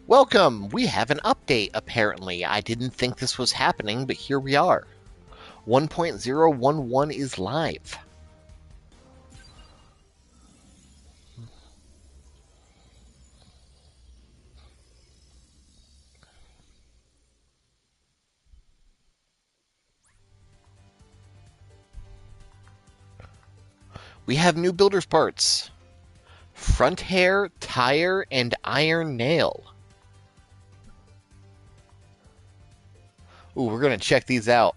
Welcome! We have an update, apparently. I didn't think this was happening, but here we are. 1.011 is live. We have new builder's parts. Front hair, tire, and iron nail. Ooh, we're gonna check these out.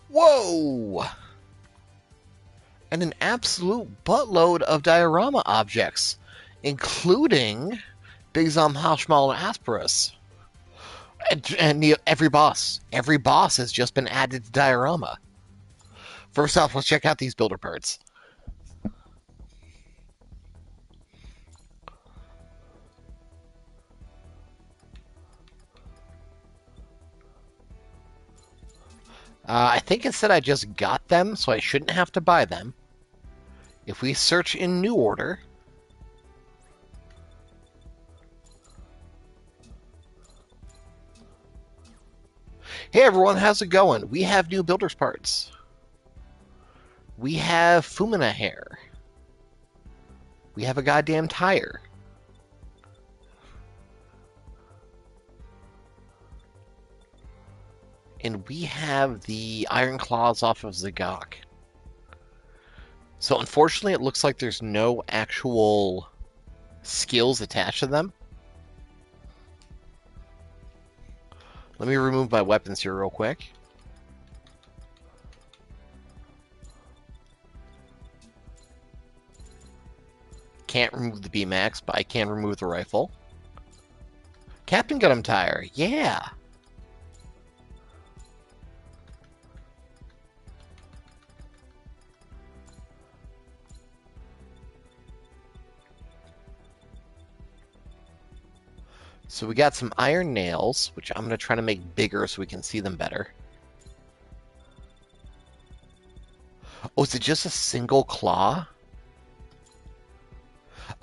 Whoa! And an absolute buttload of diorama objects, including Big Zom, Hashmal, and Asperus. And every boss has just been added to diorama. First off, let's check out these builder parts. I think it said I just got them, so I shouldn't have to buy them. If we search in new order, hey everyone, how's it going? We have new builder's parts. We have Fumina hair. We have a goddamn tire. And we have the iron claws off of Zagok. So unfortunately, it looks like there's no actual skills attached to them. Let me remove my weapons here real quick. Can't remove the B-Max, but I can remove the rifle. Captain Gunham tire, yeah! So we got some iron nails, which I'm going to try to make bigger so we can see them better. Oh, is it just a single claw?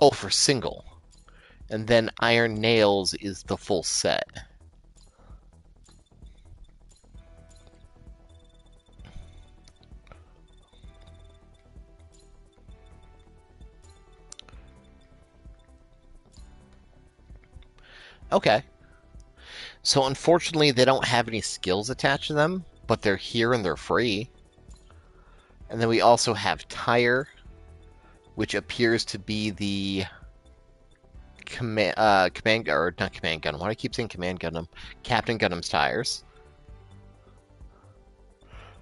Oh, for single. And then iron nails is the full set. Okay. So unfortunately, they don't have any skills attached to them, but they're here and they're free. And then we also have tire, which appears to be the command or not command gun. Why do I keep saying command Gundam? Captain Gundam's tires.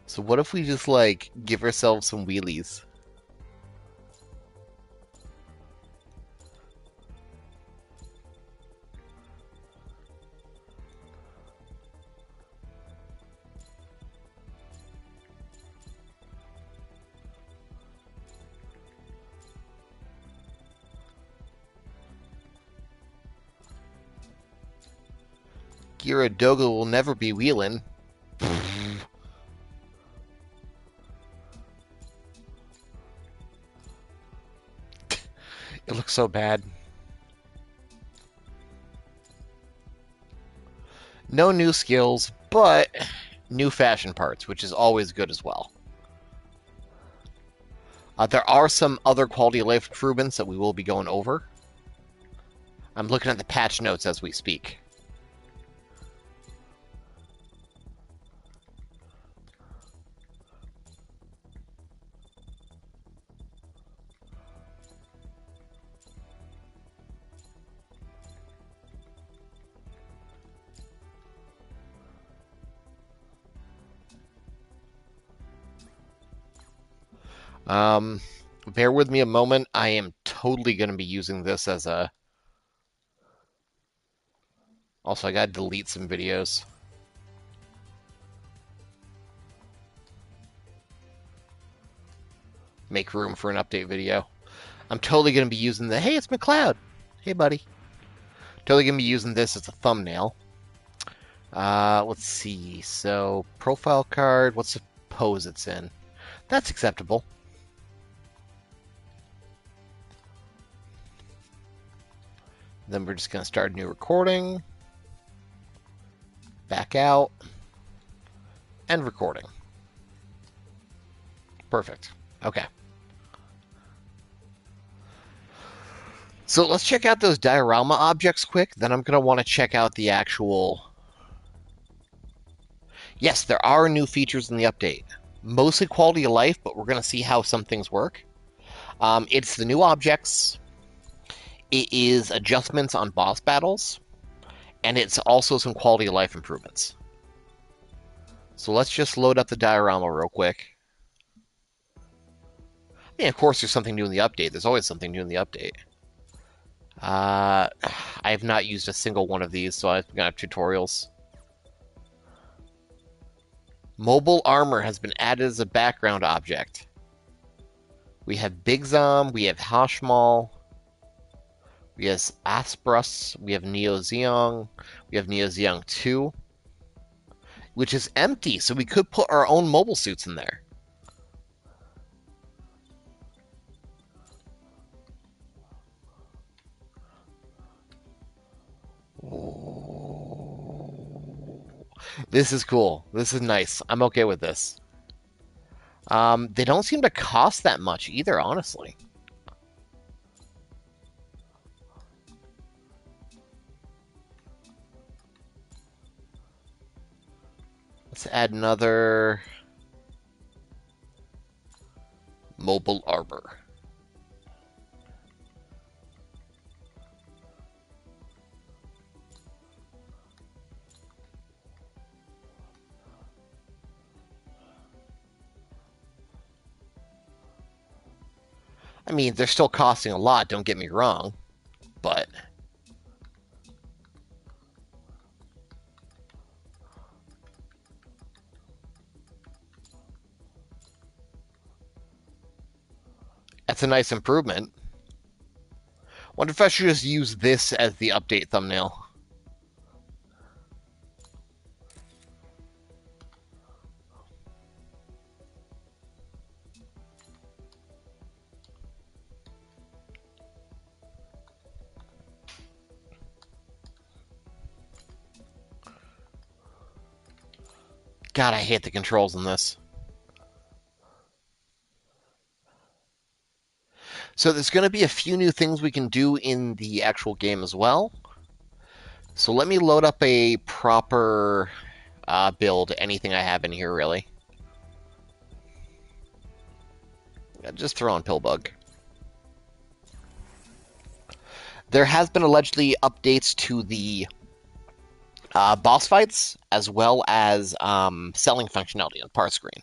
So what if we just like give ourselves some wheelies? Gyaradoga will never be wheeling. It looks so bad. No new skills, but new fashion parts, which is always good as well. There are some other quality of life improvements that we will be going over. I'm looking at the patch notes as we speak. Bear with me a moment. I am totally going to be using this as a... Also, I gotta delete some videos. Make room for an update video. I'm totally going to be using the... Hey, it's McLeod! Hey, buddy. Totally going to be using this as a thumbnail. Let's see. So, profile card. What's the pose it's in? That's acceptable. Then we're just going to start a new recording. Back out. End recording. Perfect. Okay. So let's check out those diorama objects quick. Then I'm going to want to check out the actual... Yes, there are new features in the update. Mostly quality of life, but we're going to see how some things work. It's the new objects. It is adjustments on boss battles. And it's also some quality of life improvements. So let's just load up the diorama real quick. I mean, of course, there's something new in the update. There's always something new in the update. I have not used a single one of these, so I'm going to have tutorials. Mobile armor has been added as a background object. We have Big Zom, we have Hashmal, we have Asprus, we have Neo Zeong, we have Neo Zeong 2, which is empty, so we could put our own mobile suits in there. This is cool. This is nice. I'm okay with this. They don't seem to cost that much either, honestly. Let's add another mobile armor. I mean, they're still costing a lot, don't get me wrong, but... That's a nice improvement. Wonder if I should just use this as the update thumbnail. God, I hate the controls in this. So there's going to be a few new things we can do in the actual game as well. So let me load up a proper build, anything I have in here, really. Just throw on Pillbug. There has been allegedly updates to the boss fights, as well as selling functionality on part screen.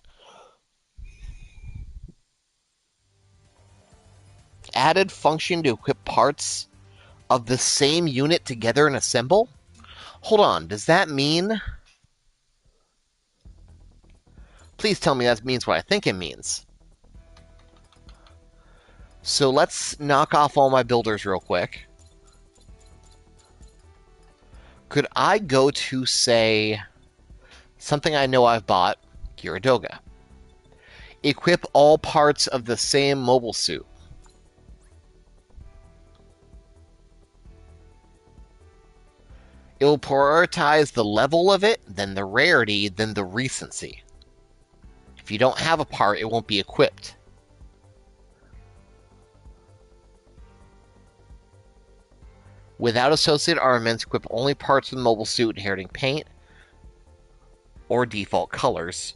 Added function to equip parts of the same unit together and assemble? Hold on, does that mean... Please tell me that means what I think it means. So let's knock off all my builders real quick. Could I go to, say, something I know I've bought, Kiradoga. Equip all parts of the same mobile suit. It will prioritize the level of it, then the rarity, then the recency. If you don't have a part, it won't be equipped. Without associated armaments, equip only parts of the mobile suit inheriting paint or default colors.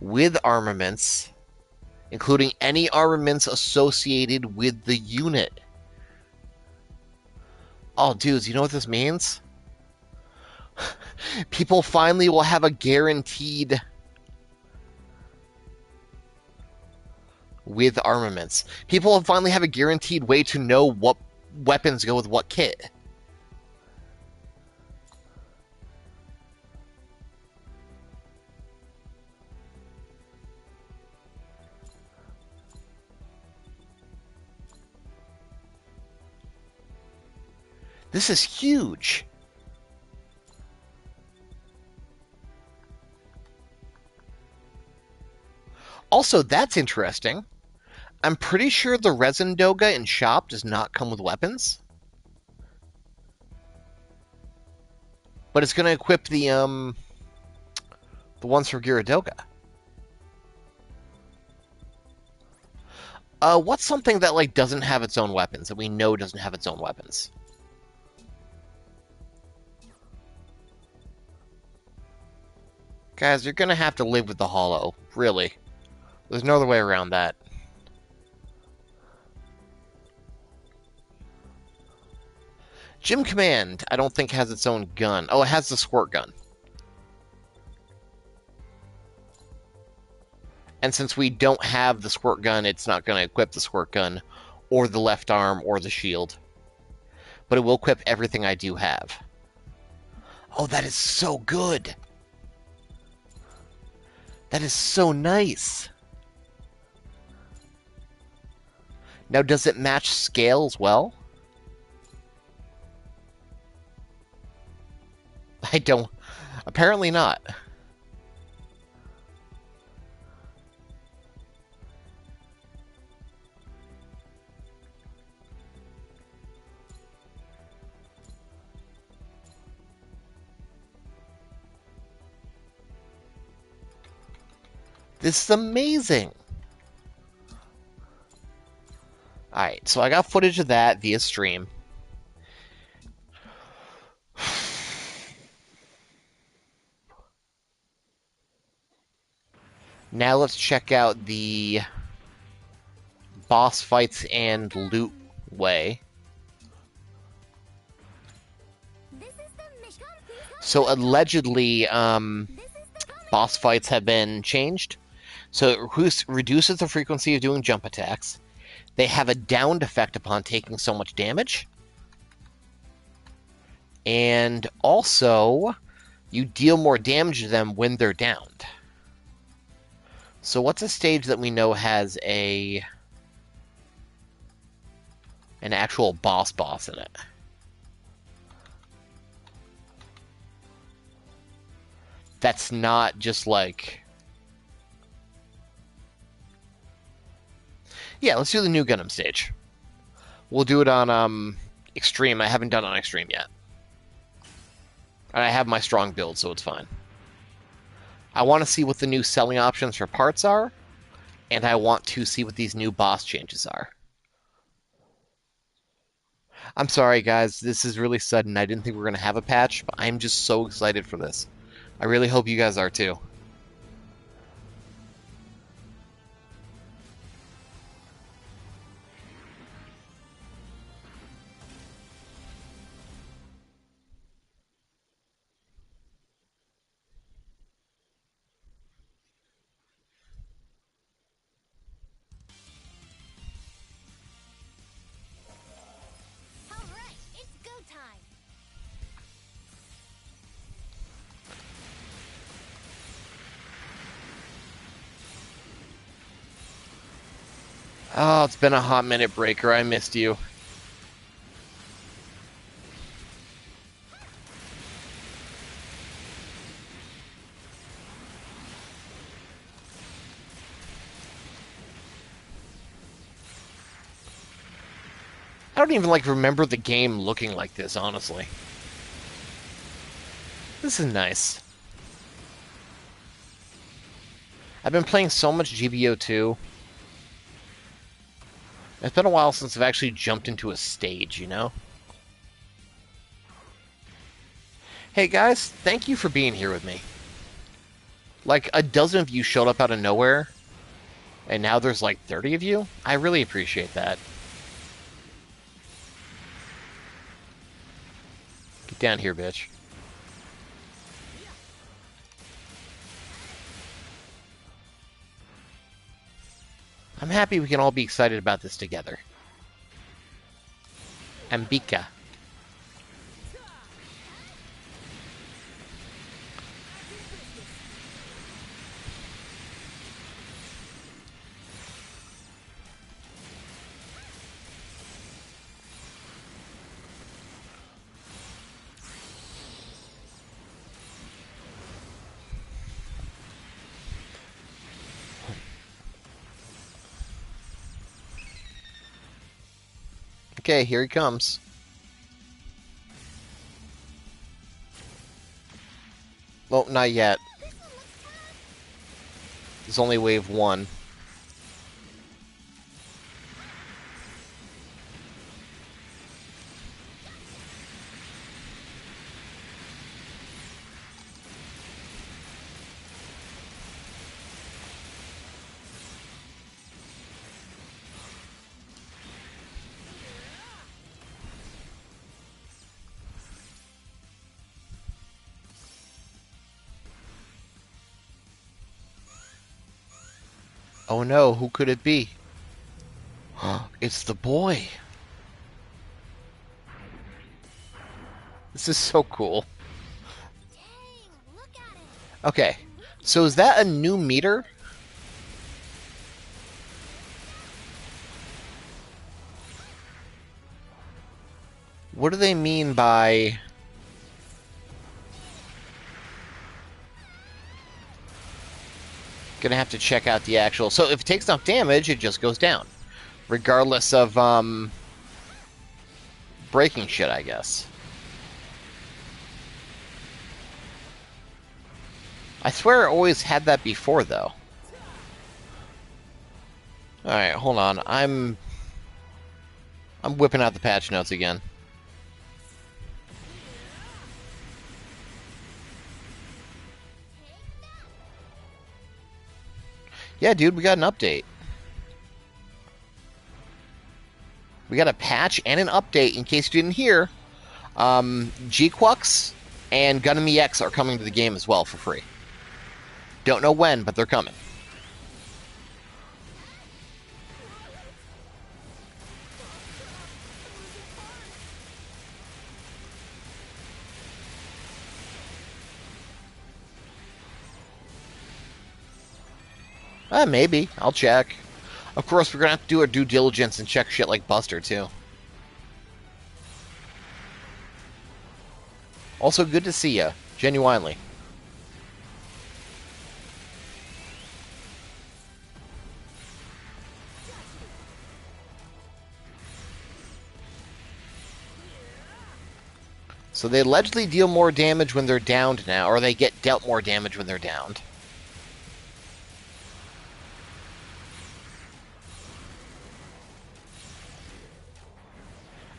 With armaments, including any armaments associated with the unit. Oh, dudes, you know what this means? People finally will have a guaranteed with armaments. People will finally have a guaranteed way to know what weapons go with what kit. This is huge. Also, that's interesting. I'm pretty sure the resin doga in shop does not come with weapons. But it's going to equip the ones for Gyaradoga. What's something that, like, doesn't have its own weapons, that we know doesn't have its own weapons? Guys, you're gonna have to live with the Hollow. Really. There's no other way around that. Gym Command, I don't think has its own gun. Oh, it has the squirt gun. And since we don't have the squirt gun, it's not going to equip the squirt gun, or the left arm, or the shield. But it will equip everything I do have. Oh, that is so good! That is so nice! Now, does it match scale as well? I don't... Apparently not. This is amazing! Alright, so I got footage of that via stream. Now let's check out the boss fights and loot way. So allegedly, boss fights have been changed. So it reduces the frequency of doing jump attacks. They have a downed effect upon taking so much damage. And also, you deal more damage to them when they're downed. So what's a stage that we know has an actual boss in it? That's not just like... Yeah, let's do the new Gundam stage. We'll do it on Extreme. I haven't done it on Extreme yet. And I have my strong build, so it's fine. I want to see what the new selling options for parts are, and I want to see what these new boss changes are. I'm sorry, guys. This is really sudden. I didn't think we were going to have a patch, but I'm just so excited for this. I really hope you guys are too. Oh, it's been a hot minute, Breaker. I missed you. I don't even remember the game looking like this, honestly. This is nice. I've been playing so much GBO2. It's been a while since I've actually jumped into a stage, you know? Hey guys, thank you for being here with me. Like, a dozen of you showed up out of nowhere, and now there's 30 of you? I really appreciate that. Get down here, bitch. I'm happy we can all be excited about this together. Ambika. Okay, here he comes. Oh, not yet. There's only wave 1. Oh no, who could it be? It's the boy. This is so cool. Okay, so is that a new meter? What do they mean by... Gonna have to check out the actual... So if it takes enough damage, it just goes down. Regardless of, breaking shit, I guess. I swear I always had that before, though. Alright, hold on. I'm whipping out the patch notes again. Yeah, dude, we got an update. We got a patch and an update, in case you didn't hear. G-Quux and Gundam EX are coming to the game as well for free. Don't know when, but they're coming. Maybe. I'll check. Of course, we're gonna have to do our due diligence and check shit like Buster, too. Also, good to see ya. Genuinely. So they allegedly deal more damage when they're downed now, or they get dealt more damage when they're downed.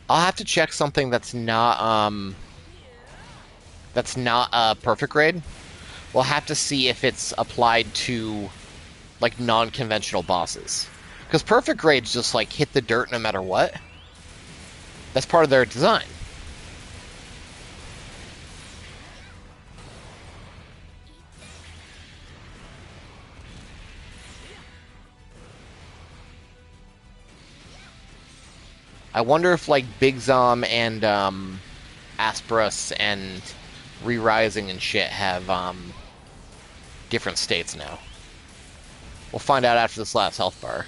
I'll have to check something that's not a perfect grade. We'll have to see if it's applied to, like, non-conventional bosses. Because perfect grades just, like, hit the dirt no matter what. That's part of their design. I wonder if, like, Big Zom and, Asperus and Re-Rising and shit have, different states now. We'll find out after this last health bar.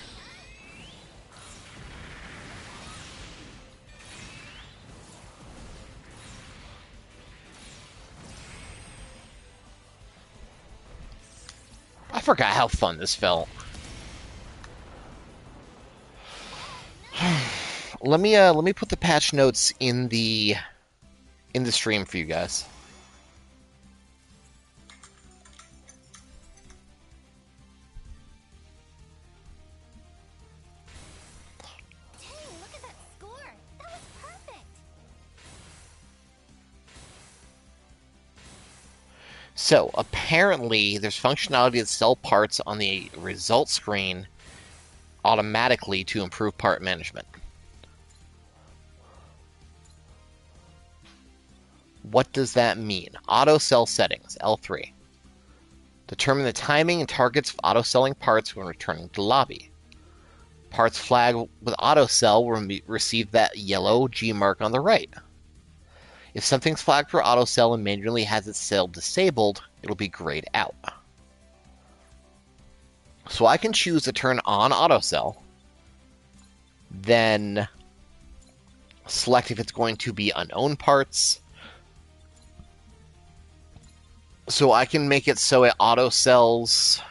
I forgot how fun this felt. Let me put the patch notes in the stream for you guys. Dang, look at that score. That was perfect. So, apparently, there's functionality to sell parts on the results screen automatically to improve part management. What does that mean? Auto sell settings, L3. Determine the timing and targets of auto selling parts when returning to lobby. Parts flagged with auto sell will receive that yellow G mark on the right. If something's flagged for auto sell and manually has its sale disabled, it'll be grayed out. So I can choose to turn on auto sell, then select if it's going to be unowned parts. So I can make it so it auto sells.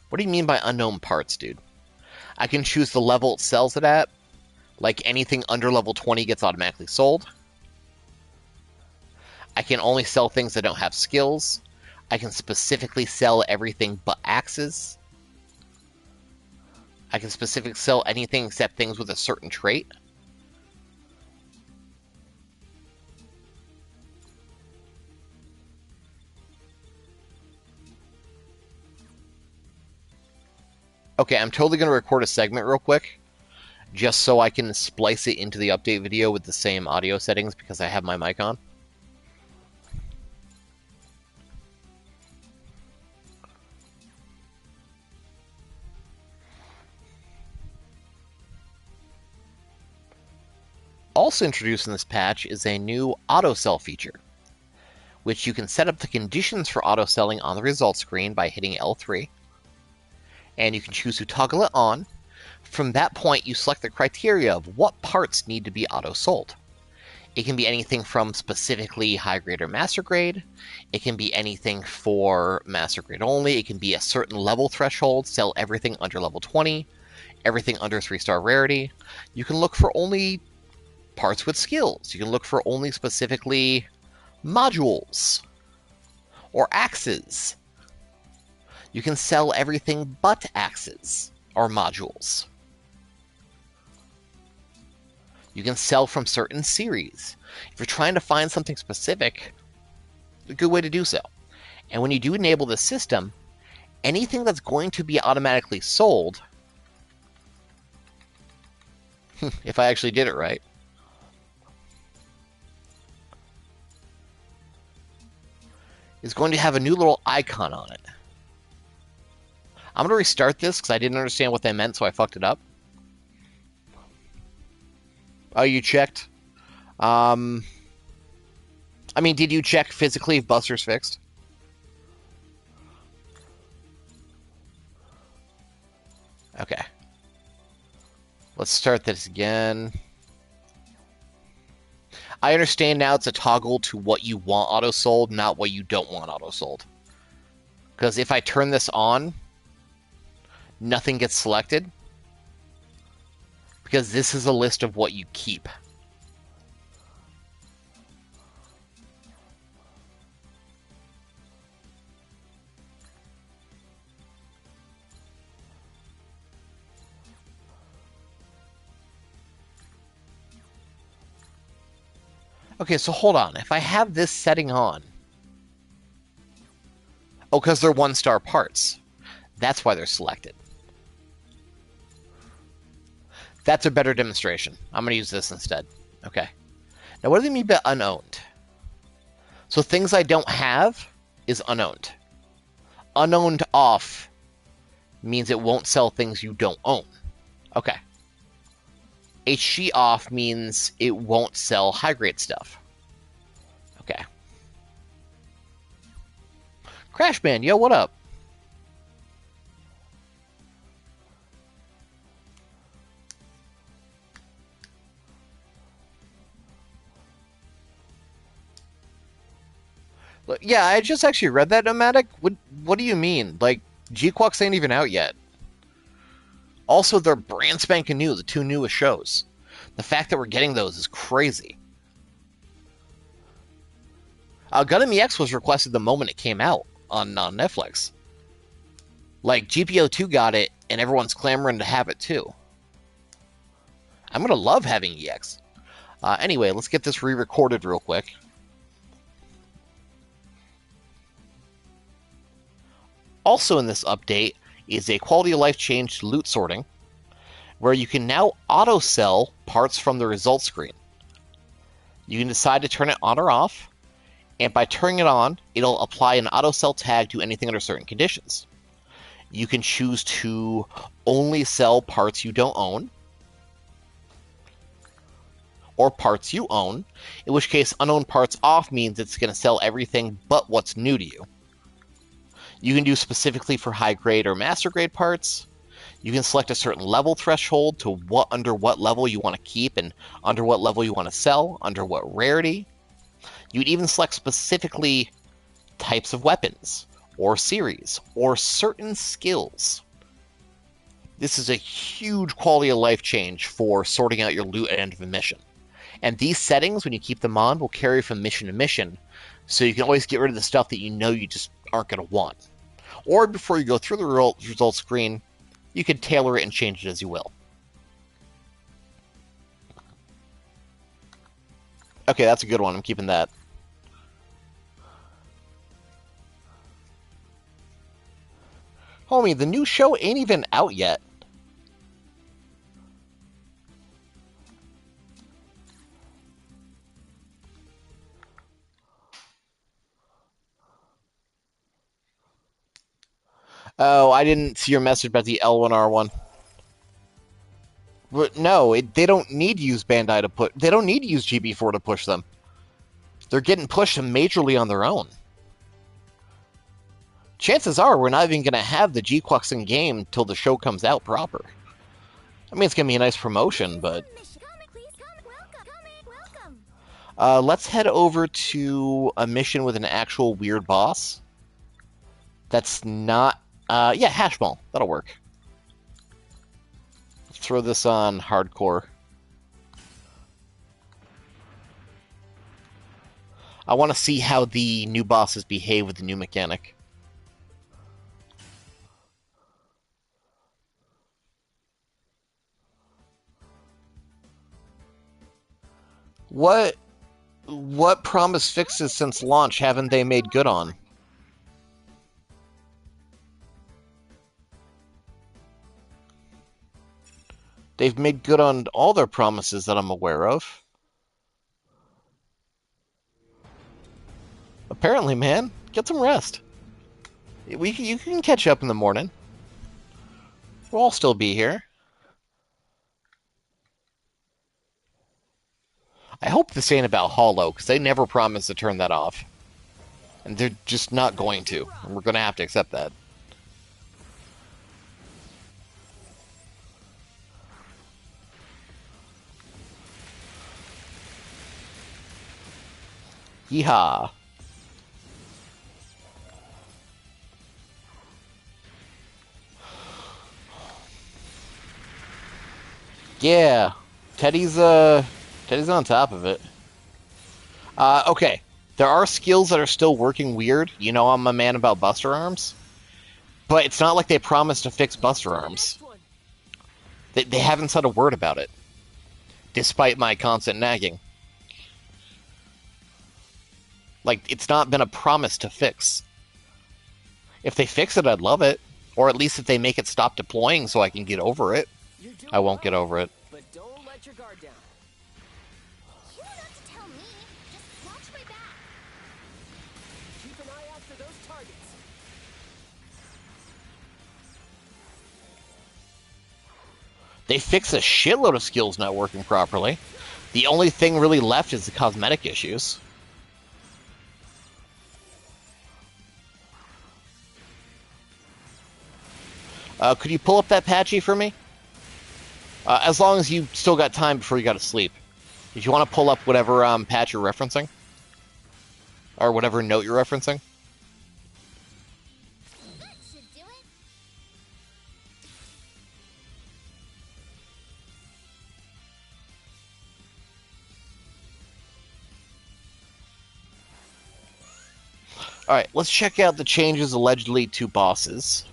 What do you mean by unknown parts, dude? I can choose the level it sells it at. Like anything under level 20 gets automatically sold. I can only sell things that don't have skills. I can specifically sell everything but axes. I can specifically sell anything except things with a certain trait. Okay, I'm totally going to record a segment real quick, just so I can splice it into the update video with the same audio settings because I have my mic on. Also introduced in this patch is a new auto sell feature, which you can set up the conditions for auto selling on the results screen by hitting L3, and you can choose to toggle it on. From that point, you select the criteria of what parts need to be auto sold. It can be anything from specifically high grade or master grade. It can be anything for master grade only. It can be a certain level threshold, sell everything under level 20, everything under 3-star rarity. You can look for only parts with skills. You can look for only specifically modules or axes. You can sell everything but axes or modules. You can sell from certain series. If you're trying to find something specific, a good way to do so. And when you do enable the system, anything that's going to be automatically sold, if I actually did it right, is going to have a new little icon on it. I'm going to restart this because I didn't understand what that meant, so I fucked it up. Oh, you checked? I mean, did you check physically if Buster's fixed? Okay. Let's start this again. I understand now it's a toggle to what you want auto-sold, not what you don't want auto-sold. Because if I turn this on, nothing gets selected. Because this is a list of what you keep. Okay, so hold on. If I have this setting on... Oh, because they're 1-star parts. That's why they're selected. That's a better demonstration. I'm going to use this instead. Okay. Now, what do they mean by unowned? So things I don't have is unowned. Unowned off means it won't sell things you don't own. Okay. HG off means it won't sell high-grade stuff. Okay. Crashman, yo, what up? Yeah, I just actually read that, Nomadic. What do you mean? Like, G-Quacks ain't even out yet. Also, they're brand spanking new, the 2 newest shows. The fact that we're getting those is crazy. Gundam EX was requested the moment it came out on Netflix. Like, GPO2 got it, and everyone's clamoring to have it too. I'm going to love having EX. Anyway, let's get this re-recorded real quick. Also in this update is a quality of life change to loot sorting, where you can now auto-sell parts from the results screen. You can decide to turn it on or off, and by turning it on, it'll apply an auto-sell tag to anything under certain conditions. You can choose to only sell parts you don't own, or parts you own, in which case unowned parts off means it's going to sell everything but what's new to you. You can do specifically for high grade or master grade parts. You can select a certain level threshold to under what level you want to keep and under what level you want to sell, under what rarity. You'd even select specifically types of weapons, or series, or certain skills. This is a huge quality of life change for sorting out your loot at the end of a mission. And these settings, when you keep them on, will carry from mission to mission. So you can always get rid of the stuff that you know you just aren't going to want. Or before you go through the results screen, you can tailor it and change it as you will. Okay, that's a good one. I'm keeping that. Homie, the new show ain't even out yet. Oh, I didn't see your message about the L1R1. But no, they don't need to use Bandai to put. They don't need to use GB4 to push them. They're getting pushed majorly on their own. Chances are we're not even going to have the G-Quux in game till the show comes out proper. I mean, it's going to be a nice promotion, but... let's head over to a mission with an actual weird boss. That's not... yeah, Hashball. That'll work. Let's throw this on hardcore. I want to see how the new bosses behave with the new mechanic. What promised fixes since launch haven't they made good on? They've made good on all their promises that I'm aware of. Apparently, man. Get some rest. You can catch up in the morning. We'll all still be here. I hope this ain't about Hollow, because they never promised to turn that off. And they're just not going to. And we're going to have to accept that. Yeehaw. Yeah. Teddy's on top of it. Okay. There are skills that are still working weird. You know I'm a man about Buster Arms. But it's not like they promised to fix Buster Arms. They haven't said a word about it. Despite my constant nagging. Like, it's not been a promise to fix. If they fix it, I'd love it. Or at least if they make it stop deploying so I can get over it. I won't get over it. But don't let your guard down. You don't have to tell me. Just watch my back. Keep an eye out for those targets. They fix a shitload of skills not working properly. The only thing really left is the cosmetic issues. Could you pull up that patchy for me? As long as you still got time before you go to sleep. If you want to pull up whatever patch you're referencing. Or whatever note you're referencing. That should do it. Alright, let's check out the changes allegedly to bosses.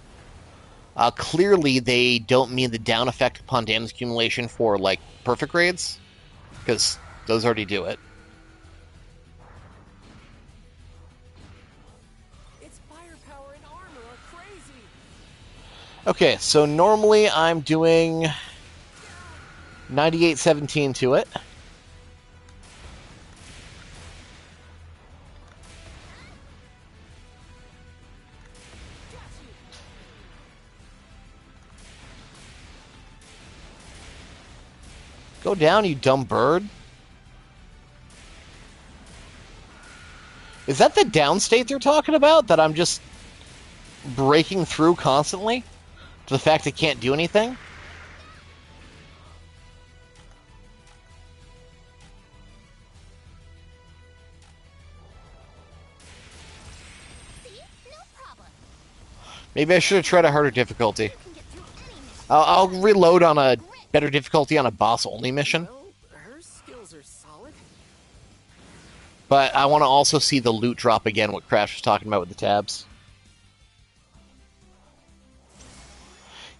Clearly, they don't mean the down effect upon damage accumulation for, like, perfect grades. Because those already do it. Its firepower and armor are crazy. Okay, so normally I'm doing 9817 to it. Go down, you dumb bird. Is that the down state they're talking about? That I'm just breaking through constantly? To the fact I can't do anything? See? No problem. Maybe I should have tried a harder difficulty. You can get through any mission. I'll reload on a better difficulty on a boss-only mission. Well, her skills are solid. But I want to also see the loot drop again, what Crash was talking about with the tabs.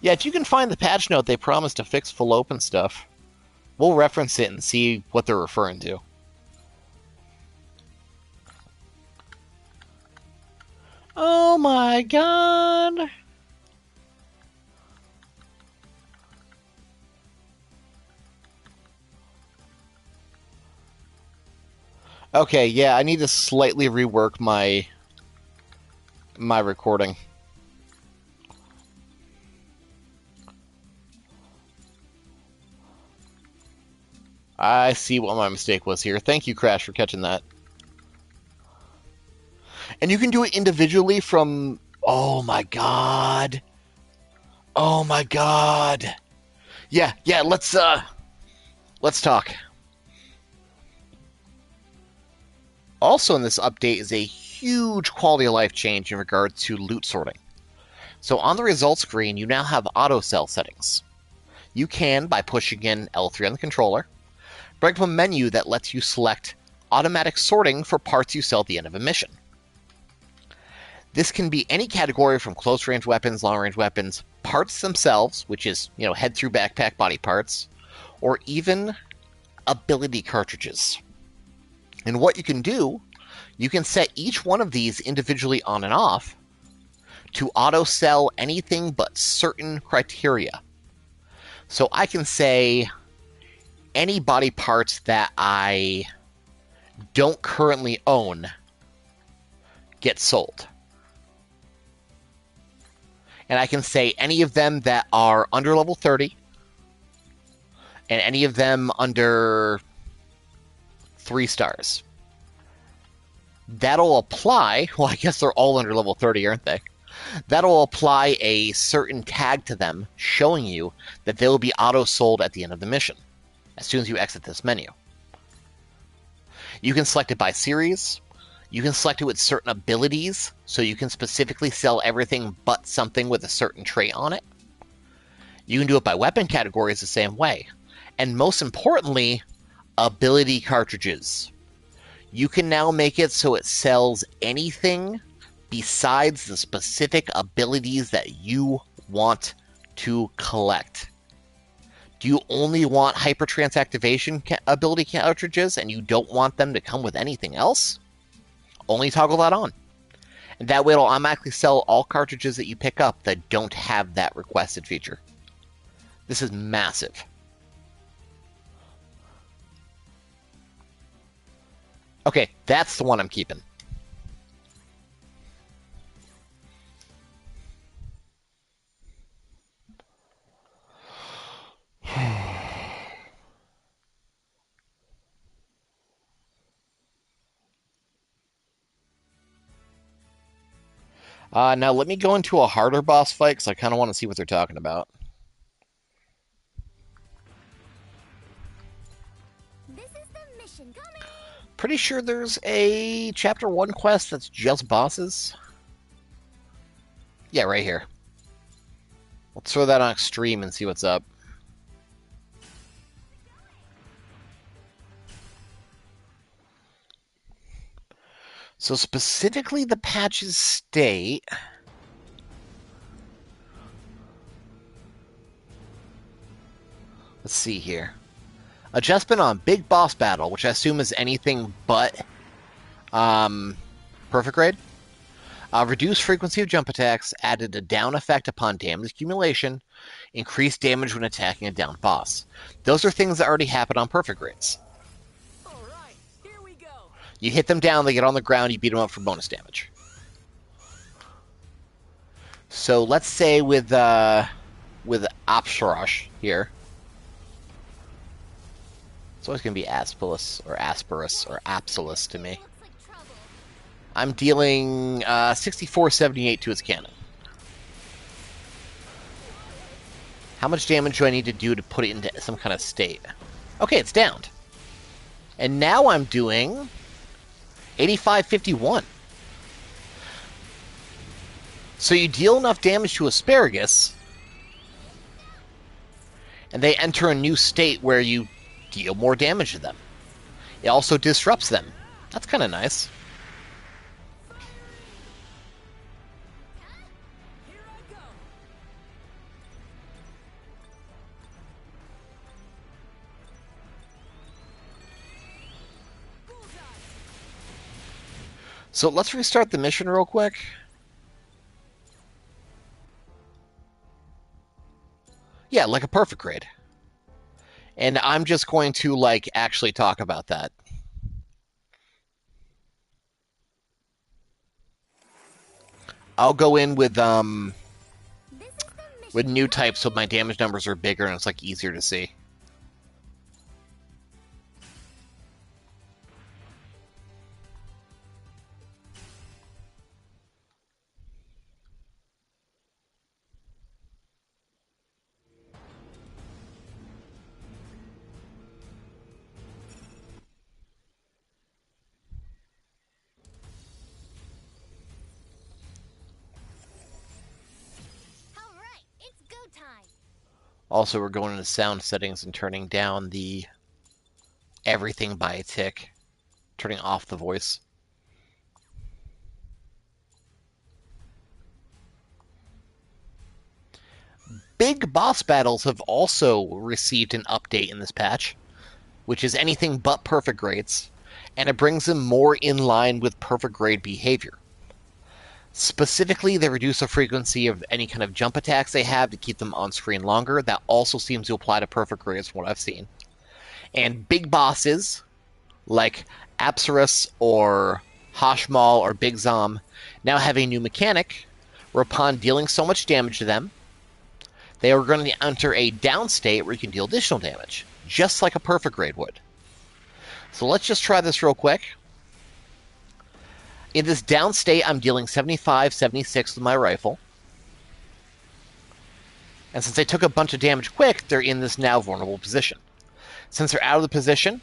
Yeah, if you can find the patch note they promised to fix full open stuff, we'll reference it and see what they're referring to. Oh my god! Okay, yeah, I need to slightly rework my recording. I see what my mistake was here. Thank you, Crash, for catching that. And you can do it individually from... Oh my god. Oh my god. Yeah, let's talk. Also in this update is a huge quality of life change in regards to loot sorting. So on the results screen, you now have auto sell settings. You can, by pushing in L3 on the controller, bring up a menu that lets you select automatic sorting for parts you sell at the end of a mission. This can be any category from close-range weapons, long-range weapons, parts themselves, which is, head-through backpack body parts, or even ability cartridges. And what you can do, you can set each one of these individually on and off to auto-sell anything but certain criteria. So I can say any body parts that I don't currently own get sold. And I can say any of them that are under level 30 and any of them under 3 stars. That'll apply, well, I guess they're all under level 30, aren't they? That'll apply a certain tag to them, showing you that they will be auto-sold at the end of the mission, as soon as you exit this menu. You can select it by series. You can select it with certain abilities, so you can specifically sell everything but something with a certain trait on it. You can do it by weapon categories the same way. And most importantly, ability cartridges. You can now make it so it sells anything besides the specific abilities that you want to collect. Do you only want hypertrans activation ability cartridges and you don't want them to come with anything else? Only toggle that on. And that way it'll automatically sell all cartridges that you pick up that don't have that requested feature. This is massive. Okay, that's the one I'm keeping. Now let me go into a harder boss fight because I kind of want to see what they're talking about. This is the mission coming. Pretty sure there's a Chapter 1 quest that's just bosses. Yeah, right here. Let's throw that on Extreme and see what's up. So specifically the patches state... Let's see here. Adjustment on Big Boss Battle, which I assume is anything but Perfect Grade. Reduced frequency of jump attacks, added a down effect upon damage accumulation, increased damage when attacking a down boss. Those are things that already happen on Perfect Grades. Alright, here we go. You hit them down, they get on the ground, you beat them up for bonus damage. So let's say with Apsarash here. It's always going to be Aspilus or Asperus or Apsilus to me. Looks like trouble. I'm dealing 6478 to its cannon. How much damage do I need to do to put it into some kind of state? Okay, it's downed. And now I'm doing 8551. So you deal enough damage to Asparagus, and they enter a new state where you deal more damage to them. It also disrupts them. That's kind of nice. Here I go. Bullseye. So let's restart the mission real quick. Yeah, like a perfect grade. And I'm just going to, like, actually talk about that. I'll go in with This is the mission. new types so my damage numbers are bigger and it's, like, easier to see. All right, it's go time. Also, we're going into sound settings and turning down the everything by a tick. Turning off the voice. Big boss battles have also received an update in this patch, which is anything but perfect grades, and it brings them more in line with perfect grade behavior. Specifically, they reduce the frequency of any kind of jump attacks they have to keep them on screen longer. That also seems to apply to perfect grades from what I've seen. And big bosses, like Apsaras or Hashmal or Big Zom, now have a new mechanic where upon dealing so much damage to them, they are going to enter a down state where you can deal additional damage, just like a perfect grade would. So let's just try this real quick. In this down state, I'm dealing 75, 76 with my rifle. And since they took a bunch of damage quick, they're in this now vulnerable position. Since they're out of the position,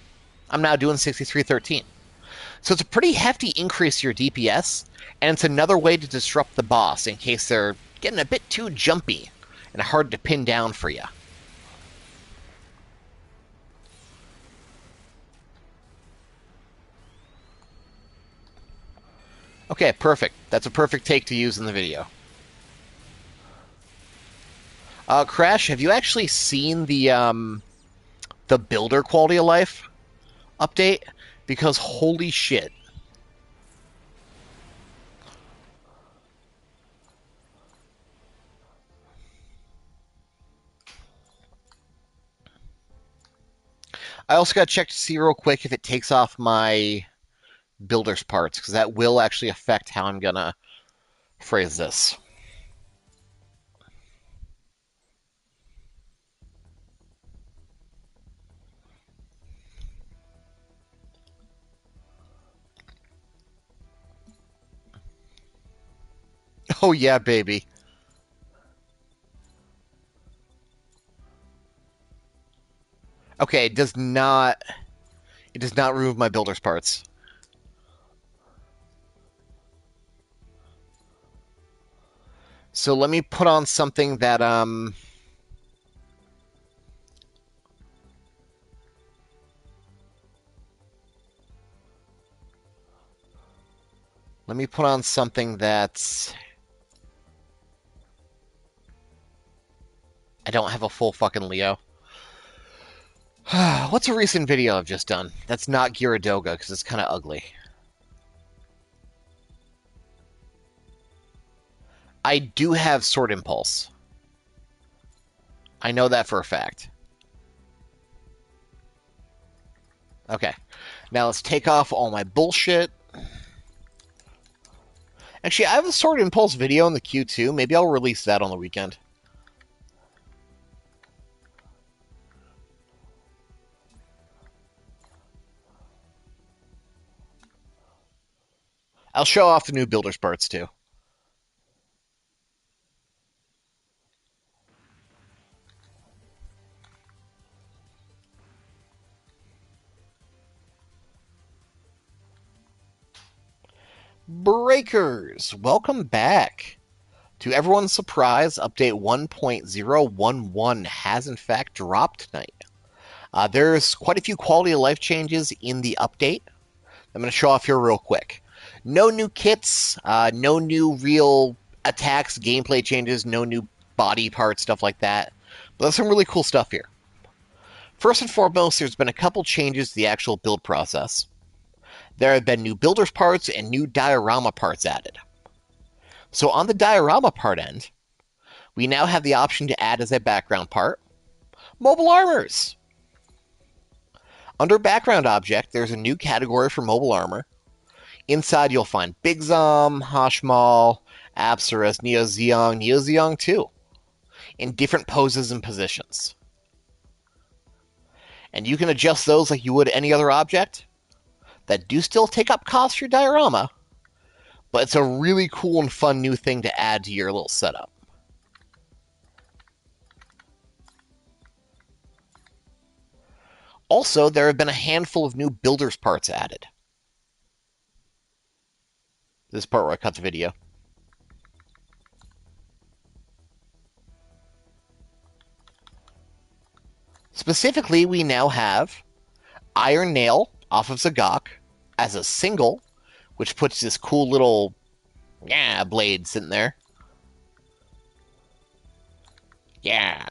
I'm now doing 63, 13. So it's a pretty hefty increase to your DPS, and it's another way to disrupt the boss in case they're getting a bit too jumpy and hard to pin down for you. Okay, perfect. That's a perfect take to use in the video. Crash, have you actually seen the builder quality of life update? Because holy shit. I also got to check to see real quick if it takes off my builder's parts, because that will actually affect how I'm gonna phrase this. Oh yeah, baby. Okay, it does not remove my builder's parts. So let me put on something that let me put on something that's I don't have a full fucking Leo. What's a recent video I've just done? That's not Gyaradoga, because it's kind of ugly. I do have Sword Impulse. I know that for a fact. Okay. Now let's take off all my bullshit. Actually, I have a Sword Impulse video in the queue too. Maybe I'll release that on the weekend. I'll show off the new builder's parts too. Breakers, welcome back. To everyone's surprise, update 1.011 has in fact dropped tonight. There's quite a few quality of life changes in the update. I'm going to show off here real quick. No new kits, no new real attacks, gameplay changes, no new body parts, stuff like that. But there's some really cool stuff here. First and foremost, there's been a couple changes to the actual build process. There have been new builder's parts and new diorama parts added. So on the diorama part end, we now have the option to add as a background part, mobile armors. Under background object, there's a new category for mobile armor. Inside you'll find Big Zom, Hashmal, Apsaras, Neo-Zeong 2, in different poses and positions. And you can adjust those like you would any other object that do still take up cost for your diorama, but it's a really cool and fun new thing to add to your little setup. Also, there have been a handful of new builder's parts added. This part where I cut the video. Specifically, we now have Iron Nail off of Zagok as a single, which puts this cool little blade sitting there. Yeah.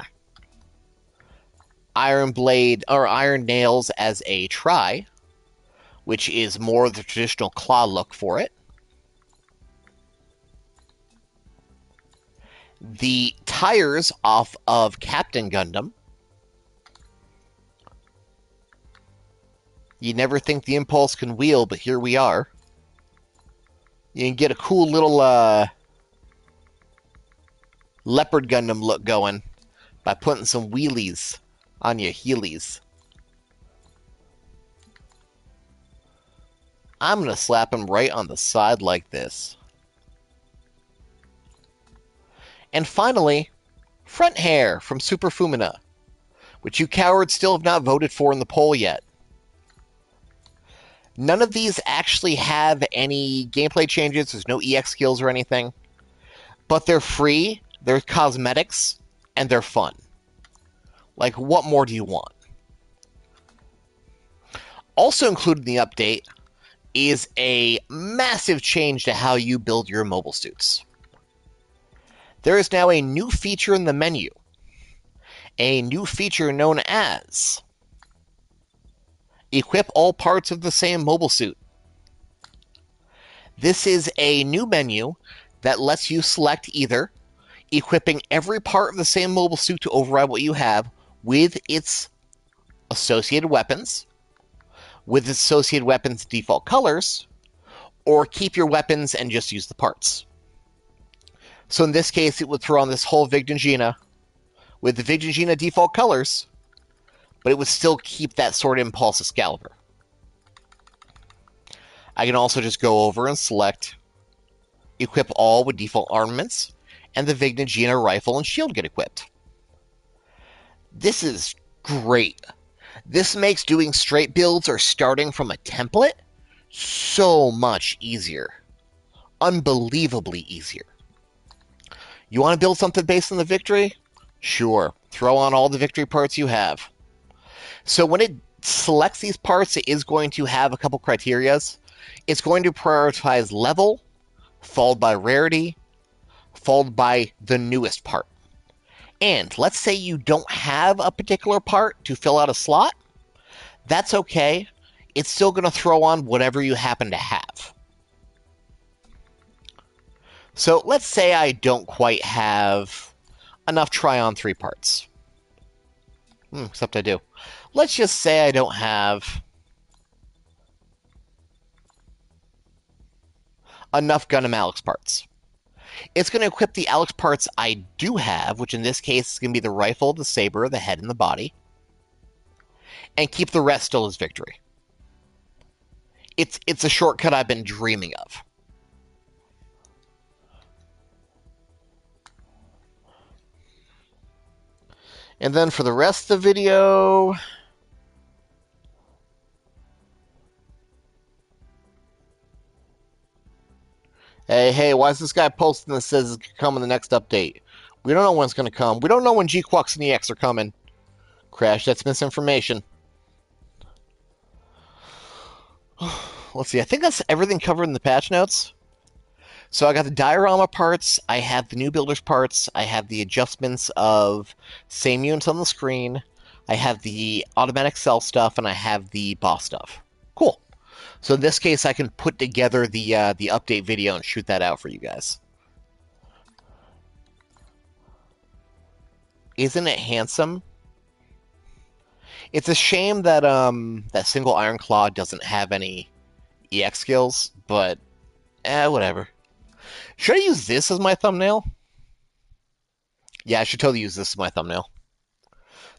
Iron Blade or Iron Nails as a try, which is more the traditional claw look for it. The tires off of Captain Gundam. You never think the Impulse can wheel, but here we are. You can get a cool little Leopard Gundam look going by putting some wheelies on your heelies. I'm going to slap him right on the side like this. And finally, front hair from Super Fumina, which you cowards still have not voted for in the poll yet. None of these actually have any gameplay changes. There's no EX skills or anything. But they're free, they're cosmetics, and they're fun. Like, what more do you want? Also included in the update is a massive change to how you build your mobile suits. There is now a new feature in the menu. A new feature known as Equip all parts of the same mobile suit. This is a new menu that lets you select either equipping every part of the same mobile suit to override what you have with its associated weapons, with its associated weapons default colors, or keep your weapons and just use the parts. So in this case, it would throw on this whole Vigdangina with the Vigdangina default colors, but it would still keep that Sword Impulse Excalibur. I can also just go over and select equip all with default armaments, and the Vigdangina rifle and shield get equipped. This is great. This makes doing straight builds or starting from a template so much easier. Unbelievably easier. You want to build something based on the victory? Sure. Throw on all the victory parts you have. So when it selects these parts, it is going to have a couple criterias. It's going to prioritize level, followed by rarity, followed by the newest part. And let's say you don't have a particular part to fill out a slot. That's okay. It's still going to throw on whatever you happen to have. So let's say I don't quite have enough try-on 3 parts. Except I do. Let's just say I don't have enough Gundam Alex parts. It's going to equip the Alex parts I do have, which in this case is going to be the rifle, the saber, the head, and the body, and keep the rest still as victory. It's a shortcut I've been dreaming of. And then for the rest of the video, hey, why is this guy posting that says it's coming in the next update? We don't know when it's going to come. We don't know when G-Quux and EX are coming. Crash, that's misinformation. let's see, I think that's everything covered in the patch notes. So I got the diorama parts, I have the new builders parts, I have the adjustments of same units on the screen, I have the automatic cell stuff, and I have the boss stuff. Cool. So in this case, I can put together the update video and shoot that out for you guys. Isn't it handsome? It's a shame that that single Iron Claw doesn't have any EX skills, but whatever. Should I use this as my thumbnail? Yeah, I should totally use this as my thumbnail.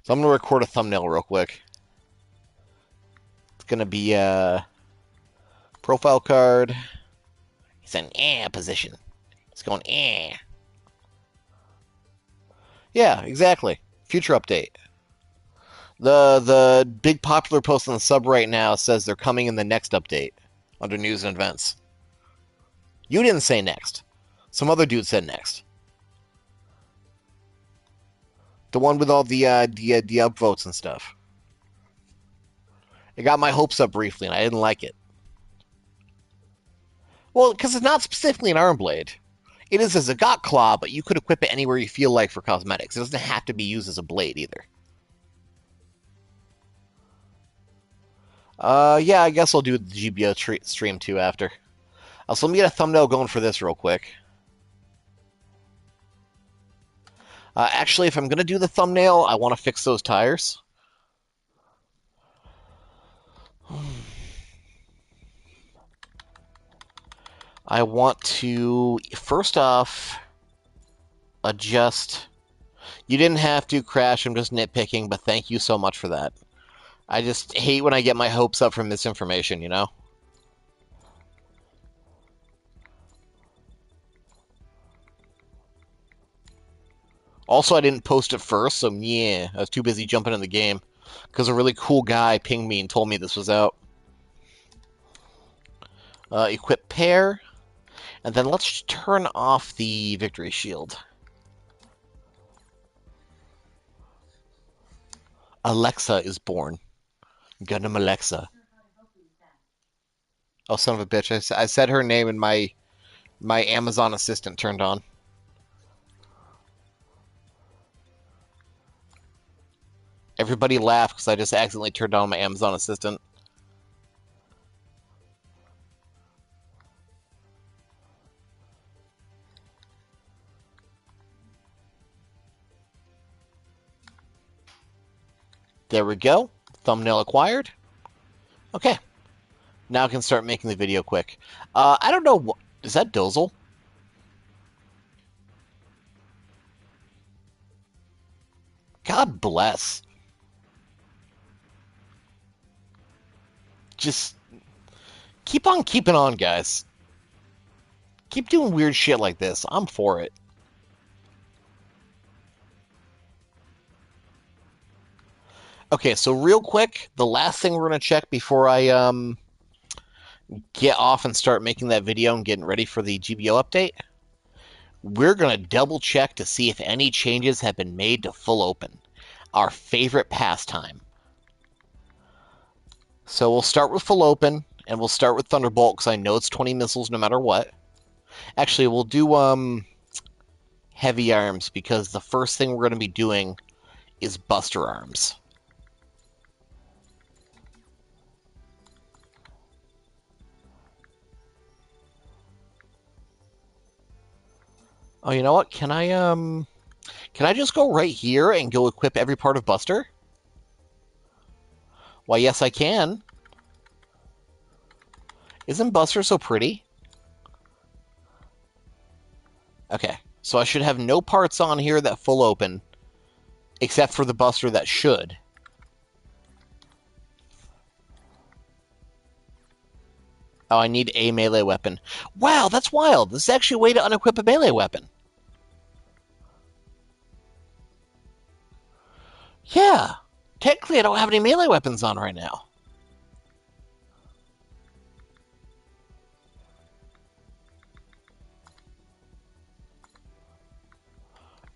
So I'm gonna record a thumbnail real quick. It's gonna be a profile card. It's an position. It's going Yeah, exactly. Future update. The big popular post on the sub right now says they're coming in the next update under news and events. You didn't say next. Some other dude said next. The one with all the upvotes and stuff. It got my hopes up briefly, and I didn't like it. Well, because it's not specifically an arm blade. It is a Zagat claw, but you could equip it anywhere you feel like for cosmetics. It doesn't have to be used as a blade either. Yeah, I guess I'll do the GBO stream too after. So let me get a thumbnail going for this real quick. Actually, if I'm going to do the thumbnail, I want to fix those tires. I want to, first off, adjust. You didn't have to, Crash. I'm just nitpicking, but thank you so much for that. I just hate when I get my hopes up from misinformation, you know? Also, I didn't post it first, so yeah, I was too busy jumping in the game. Because a really cool guy pinged me and told me this was out. Equip pair. And then let's turn off the victory shield. Alexa is born. Gundam Alexa. Oh, son of a bitch. I said her name and my Amazon assistant turned on. Everybody laughed because I just accidentally turned on my Amazon assistant. There we go. Thumbnail acquired. Okay. Now I can start making the video quick. I don't know what... Is that Dozel? God bless. Just keep on keeping on, guys. Keep doing weird shit like this. I'm for it. Okay, so real quick, the last thing we're going to check before I get off and start making that video and getting ready for the GBO update, we're going to double check to see if any changes have been made to full open, our favorite pastime. So we'll start with full open, and we'll start with Thunderbolt, because I know it's 20 missiles no matter what. Actually, we'll do heavy arms, because the first thing we're going to be doing is Buster arms. Oh, you know what? Can I just go right here and go equip every part of Buster? Why, yes, I can. Isn't Buster so pretty? Okay, so I should have no parts on here that full open, except for the Buster that should. Oh, I need a melee weapon. Wow, that's wild. This is actually a way to unequip a melee weapon. Yeah. Technically, I don't have any melee weapons on right now.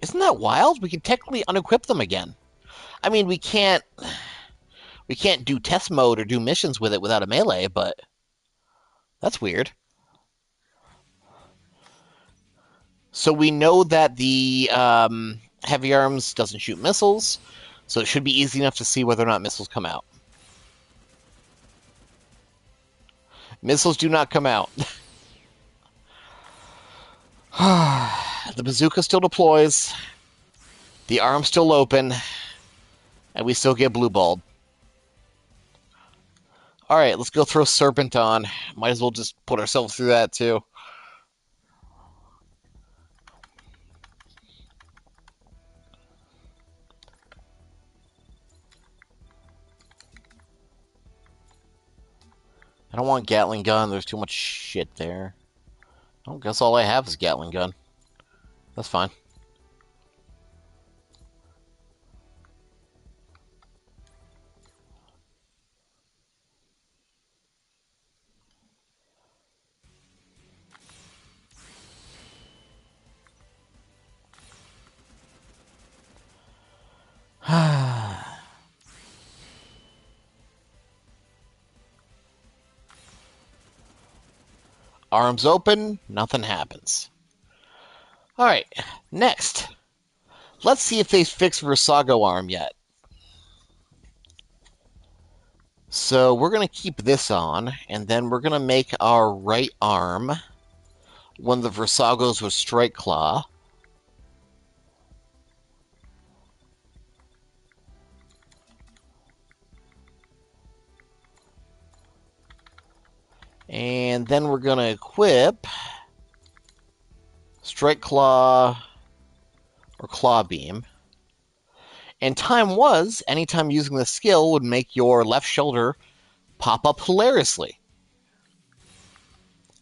Isn't that wild? We can technically unequip them again. I mean, we can't do test mode or do missions with it without a melee, but That's weird. So we know that the heavy arms doesn't shoot missiles, so it should be easy enough to see whether or not missiles come out. Missiles do not come out. The bazooka still deploys, the arm's still open, and we still get blue balled. Alright, let's go throw Serpent on. Might as well just put ourselves through that too. I don't want Gatling gun, there's too much shit there. I guess all I have is Gatling gun. That's fine. Arms open, nothing happens. Alright, next. Let's see if they fixed Versago arm yet. So we're going to keep this on, and then we're going to make our right arm one of the Versagos with Strike Claw. And then we're going to equip Strike Claw or Claw Beam. And time was, anytime using the skill would make your left shoulder pop up hilariously.